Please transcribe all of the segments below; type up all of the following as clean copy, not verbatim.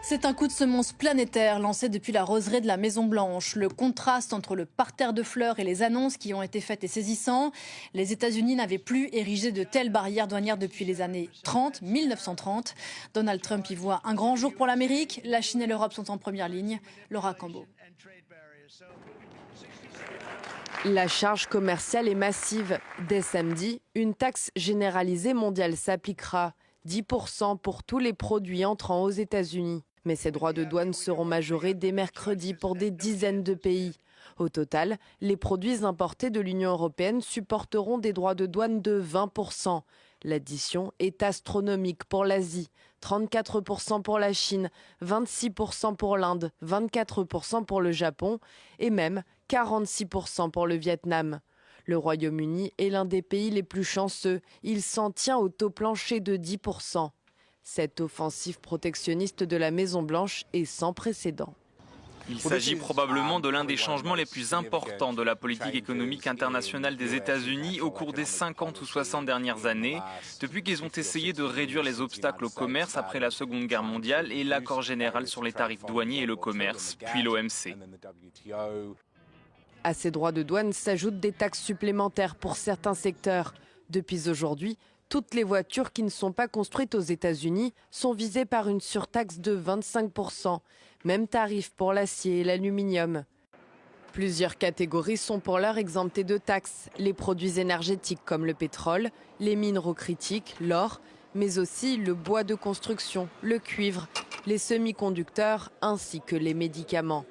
C'est un coup de semonce planétaire lancé depuis la roseraie de la Maison-Blanche. Le contraste entre le parterre de fleurs et les annonces qui ont été faites est saisissant. Les États-Unis n'avaient plus érigé de telles barrières douanières depuis les années 1930. Donald Trump y voit un grand jour pour l'Amérique. La Chine et l'Europe sont en première ligne. Laura Cambo. La charge commerciale est massive. Dès samedi, une taxe généralisée mondiale s'appliquera. 10% pour tous les produits entrant aux États-Unis. Mais ces droits de douane seront majorés dès mercredi pour des dizaines de pays. Au total, les produits importés de l'Union européenne supporteront des droits de douane de 20%. L'addition est astronomique pour l'Asie. 34% pour la Chine, 26% pour l'Inde, 24% pour le Japon et même 46% pour le Vietnam. Le Royaume-Uni est l'un des pays les plus chanceux. Il s'en tient au taux plancher de 10%. Cette offensive protectionniste de la Maison-Blanche est sans précédent. Il s'agit probablement de l'un des changements les plus importants de la politique économique internationale des États-Unis au cours des 50 ou 60 dernières années, depuis qu'ils ont essayé de réduire les obstacles au commerce après la Seconde Guerre mondiale et l'accord général sur les tarifs douaniers et le commerce, puis l'OMC. À ces droits de douane s'ajoutent des taxes supplémentaires pour certains secteurs. Depuis aujourd'hui, toutes les voitures qui ne sont pas construites aux États-Unis sont visées par une surtaxe de 25%. Même tarif pour l'acier et l'aluminium. Plusieurs catégories sont pour l'heure exemptées de taxes. Les produits énergétiques comme le pétrole, les minéraux critiques, l'or, mais aussi le bois de construction, le cuivre, les semi-conducteurs ainsi que les médicaments.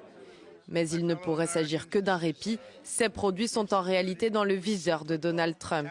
Mais il ne pourrait s'agir que d'un répit. Ces produits sont en réalité dans le viseur de Donald Trump.